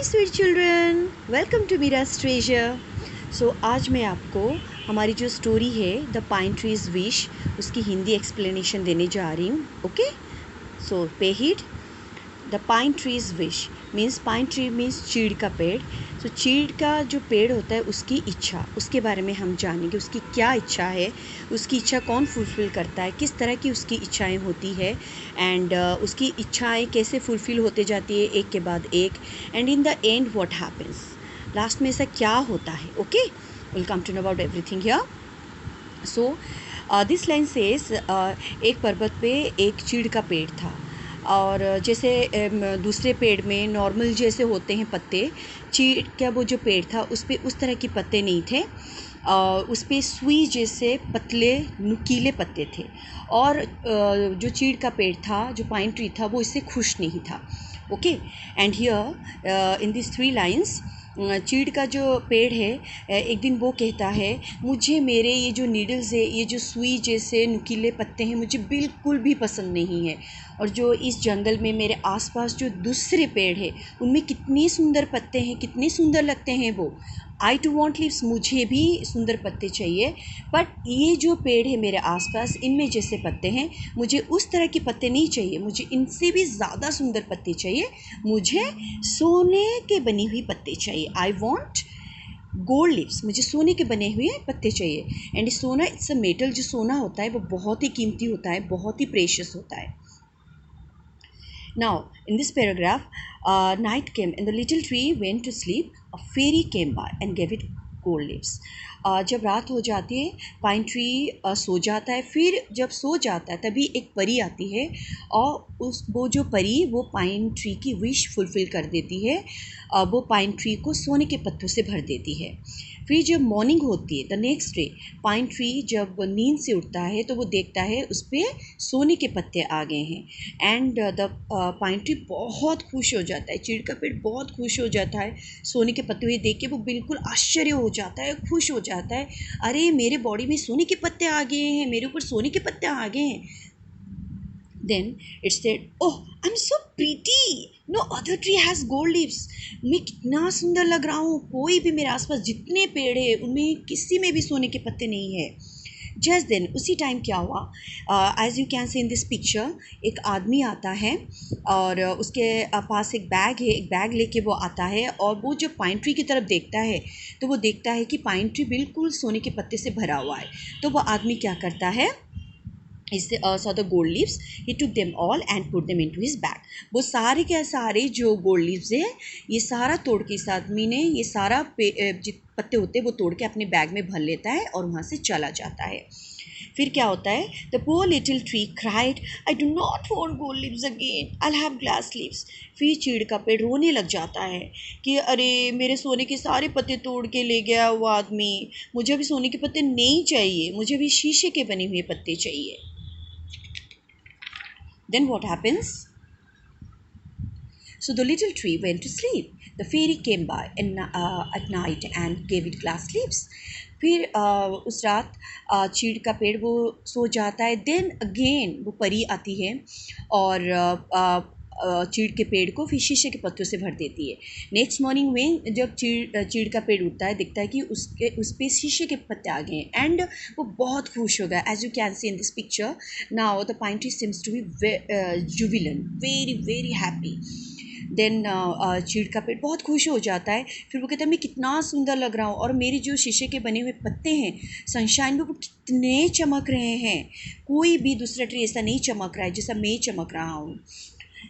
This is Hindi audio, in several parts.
sweet children, welcome to Mira's Treasure. So आज मैं आपको हमारी जो स्टोरी है द पाइन ट्रीज विश उसकी हिंदी एक्सप्लेनेशन देने जा रही हूँ. ओके, सो पे heat. The pine trees wish means pine tree means चीड़ का पेड़. सो चीड़ का जो पेड़ होता है उसकी इच्छा, उसके बारे में हम जानेंगे. उसकी क्या इच्छा है, उसकी इच्छा कौन फुलफ़िल करता है, किस तरह की उसकी इच्छाएं होती है एंड उसकी इच्छाएं कैसे फुलफ़िल होते जाती है एक के बाद एक. And in the end what happens, last में ऐसा क्या होता है. Okay, will come to know about everything here. So this line says, एक पर्वत पे एक चीड़ का पेड़ था और जैसे दूसरे पेड़ में नॉर्मल जैसे होते हैं पत्ते, चीड़ का वो जो पेड़ था उस पर उस तरह के पत्ते नहीं थे. उस पर सुई जैसे पतले नुकीले पत्ते थे और जो चीड़ का पेड़ था, जो पाइन ट्री था, वो इससे खुश नहीं था. Okay, and here in this 3 lines, चीड़ का जो पेड़ है एक दिन वो कहता है, मुझे मेरे ये जो नीडल्स है, ये जो सुई जैसे नुकीले पत्ते हैं, मुझे बिल्कुल भी पसंद नहीं है. और जो इस जंगल में मेरे आसपास जो दूसरे पेड़ है उनमें कितने सुंदर पत्ते हैं, कितने सुंदर लगते हैं वो. आई टू वॉन्ट लीव्स, मुझे भी सुंदर पत्ते चाहिए, बट ये जो पेड़ है मेरे आसपास इनमें जैसे पत्ते हैं, मुझे उस तरह के पत्ते नहीं चाहिए, मुझे इनसे भी ज़्यादा सुंदर पत्ते चाहिए. मुझे सोने के बनी हुई पत्ते चाहिए. आई वॉन्ट गोल्ड लिव्स, मुझे सोने के बने हुए पत्ते चाहिए. एंड सोना, इट्स अ मेटल. जो सोना होता है वो बहुत ही कीमती होता है, बहुत ही प्रेशियस होता है. Now, in this paragraph, night came and the little tree went to sleep. A fairy came by and gave it gold leaves. जब रात हो जाती है, पाइन ट्री सो जाता है. फिर जब सो जाता है तभी एक परी आती है और वो जो परी वो पाइन ट्री की विश फुलफ़िल कर देती है. वो पाइन ट्री को सोने के पत्तों से भर देती है. फिर जब मॉर्निंग होती है, the next day, pine tree जब नींद से उठता है तो वो देखता है उस पर सोने के पत्ते आ गए हैं. एंड द पाइन ट्री बहुत खुश हो जाता है, चीड़ का पेड़ बहुत खुश हो जाता है. सोने के पत्ते हुए देख के वो बिल्कुल आश्चर्य हो जाता है, खुश हो जाता है. अरे, मेरे बॉडी में सोने के पत्ते आ गए हैं, मेरे ऊपर सोने के पत्ते आ गए हैं. Then it said, "Oh, I'm so pretty. No other tree has gold leaves." मैं कितना सुंदर लग रहा हूँ, कोई भी मेरे आसपास जितने पेड़ है उनमें किसी में भी सोने के पत्ते नहीं है. जस्ट देन, उसी टाइम क्या हुआ, as you can see in this picture, एक आदमी आता है और उसके पास एक बैग है. एक बैग लेके वो आता है और वो जब पाइन ट्री की तरफ देखता है तो वो देखता है कि पाइन ट्री बिल्कुल सोने के पत्ते से भरा हुआ है. तो वो आदमी क्या करता है, इससे saw the gold leaves, he took them all and put them into his bag. वो सारे के सारे जो गोल्ड लीव्स है ये सारा तोड़ के इस आदमी ने ये सारा पत्ते होते वो तोड़ के अपने बैग में भर लेता है और वहाँ से चला जाता है. फिर क्या होता है, the poor little tree cried, I do not want gold leaves again, I have glass leaves. फिर चीड़ का पेड़ रोने लग जाता है कि अरे, मेरे सोने के सारे पत्ते तोड़ के ले गया वो आदमी, मुझे भी सोने के पत्ते नहीं चाहिए, मुझे भी शीशे के बने हुए पत्ते चाहिए. Then what happens? So the little tree went to sleep. The fairy came by at night and gave it glass leaves. फिर उस रात चीड़ का पेड़ वो सो जाता है. देन अगेन वो परी आती है और चीड़ के पेड़ को फिर शीशे के पत्तों से भर देती है. नेक्स्ट मॉर्निंग में जब चीड़ का पेड़ उठता है, दिखता है कि उस पर शीशे के पत्ते आ गए हैं एंड वो बहुत खुश हो गया. As you can see in this picture now, the pine tree seems to be jubilant, very very happy. Then चीड़ का पेड़ बहुत खुश हो जाता है. फिर वो कहता है, मैं कितना सुंदर लग रहा हूँ और मेरे जो शीशे के बने हुए पत्ते हैं सनशाइन में वो कितने चमक रहे हैं, कोई भी दूसरा ट्री ऐसा नहीं चमक रहा है जैसा मैं चमक रहा हूँ.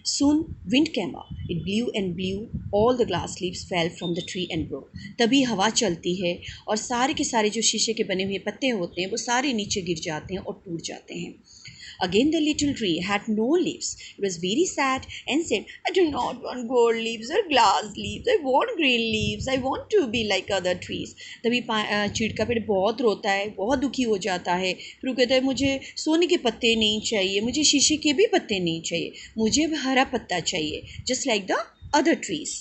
Soon wind came up. It blew and blew. All the glass leaves fell from the tree and broke. तभी हवा चलती है और सारे के सारे जो शीशे के बने हुए पत्ते होते हैं वो सारे नीचे गिर जाते हैं और टूट जाते हैं. Again the little tree had no leaves. It was very sad and said, I do not want gold leaves or glass leaves. I want green leaves. I want to be like other trees. तभी चीड़ का पेड़ बहुत रोता है, बहुत दुखी हो जाता है. फिर वो कहता है, मुझे सोने के पत्ते नहीं चाहिए, मुझे शीशे के भी पत्ते नहीं चाहिए, मुझे हरा पत्ता चाहिए, just like the other trees.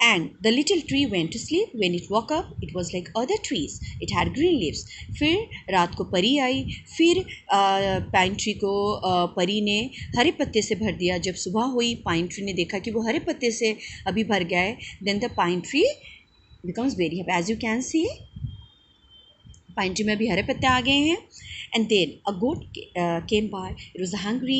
And the little tree went to sleep. When it woke up, it was like other trees. It had green leaves. फिर रात को परी आई. फिर पाइन ट्री को परी ने हरे पत्ते से भर दिया. जब सुबह हुई, पाइन ट्री ने देखा कि वो हरे पत्ते से अभी भर गया है. Then the pine tree becomes very happy. As you can see, pine tree में अभी हरे पत्ते आ गए हैं. And then a goat came by. It was hungry.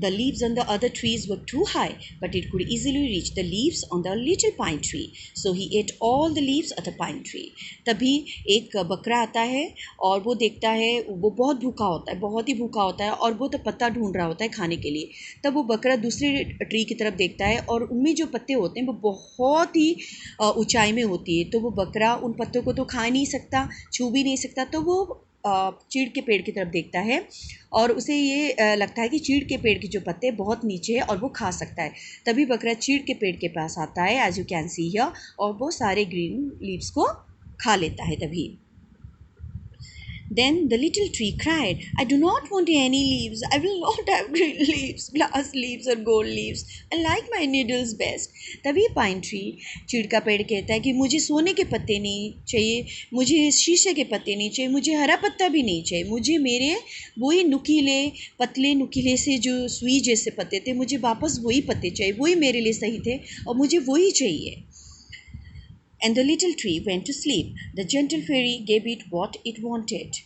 The leaves on the other trees were too high, but it could easily reach the leaves on the little pine tree. So he ate all the leaves of the pine tree. तभी एक बकरा आता है और वो देखता है, वो बहुत भूखा होता है, बहुत ही भूखा होता है और वो तो पत्ता ढूंढ रहा होता है खाने के लिए. तब वो बकरा दूसरे ट्री की तरफ देखता है और उनमें जो पत्ते होते हैं वो बहुत ही ऊंचाई में होती है. तो वो बकरा उन पत्तों को तो खा नहीं सकता, छू भी नहीं सकता. तो वो चीड़ के पेड़ की तरफ देखता है और उसे ये लगता है कि चीड़ के पेड़ के जो पत्ते बहुत नीचे है और वो खा सकता है. तभी बकरा चीड़ के पेड़ के पास आता है, as you can see here, और वो सारे ग्रीन लीव्स को खा लेता है. तभी Then the little tree cried, I do not want any leaves. I will not have green leaves, glass leaves or gold leaves. I like my needles best. तभी पाइन ट्री, चीड़ का पेड़, कहता है कि मुझे सोने के पत्ते नहीं चाहिए, मुझे शीशे के पत्ते नहीं चाहिए, मुझे हरा पत्ता भी नहीं चाहिए. मुझे मेरे वही नुकीले, पतले नुकीले से जो सुई जैसे पत्ते थे, मुझे वापस वही पत्ते चाहिए. वही मेरे लिए सही थे और मुझे वही चाहिए. And the little tree went to sleep. The gentle fairy gave it what it wanted.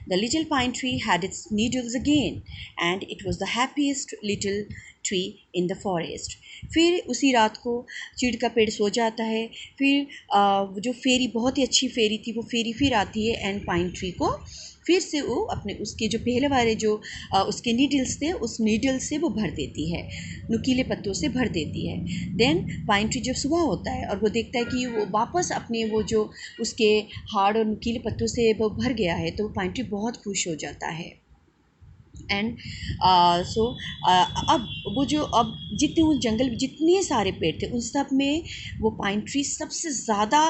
The little pine tree had its needles again, and it was the happiest little tree in the forest. फिर उसी रात को चीड़ का पेड़ सो जाता है. फिर जो फेरी, बहुत ही अच्छी फेरी थी, वो फेरी फिर आती है एंड पाइन ट्री को फिर से वो अपने उसके जो पहले वाले जो उसके नीडल्स थे, उस नीडल से वो भर देती है, नुकीले पत्तों से भर देती है. देन पाइन ट्री जब सुबह होता है और वो देखता है कि वो वापस अपने वो जो उसके हार्ड और नुकीले पत्तों से वो भर गया है, तो पाइन ट्री बहुत खुश हो जाता है. एंड अब वो जो अब जितने उस जंगल में जितने सारे पेड़ थे, उन सब में वो पाइन ट्री सबसे ज़्यादा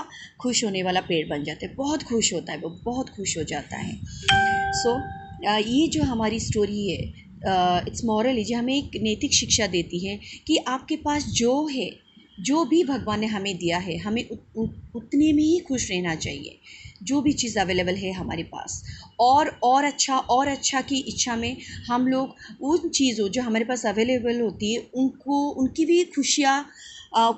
खुश होने वाला पेड़ बन जाता है. बहुत खुश होता है, वो बहुत खुश हो जाता है. ये जो हमारी स्टोरी है, इट्स मॉरल, जो हमें एक नैतिक शिक्षा देती है कि आपके पास जो है, जो भी भगवान ने हमें दिया है, हमें उतने में ही खुश रहना चाहिए. जो भी चीज़ अवेलेबल है हमारे पास, और अच्छा की इच्छा में हम लोग उन चीज़ों जो हमारे पास अवेलेबल होती है, उनकी भी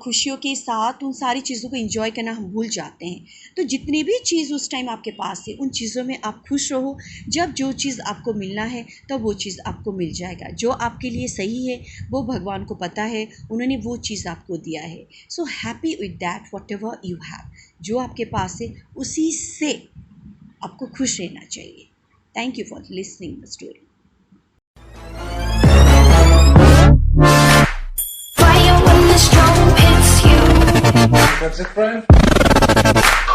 खुशियों के साथ उन सारी चीज़ों को एंजॉय करना हम भूल जाते हैं. तो जितनी भी चीज़ उस टाइम आपके पास है, उन चीज़ों में आप खुश रहो. जब जो चीज़ आपको मिलना है, तो वो चीज़ आपको मिल जाएगा. जो आपके लिए सही है, वो भगवान को पता है, उन्होंने वो चीज़ आपको दिया है. So happy with that what ever you have. जो आपके पास है, उसी से आपको खुश रहना चाहिए. Thank you for listening the story. That's it, Brian?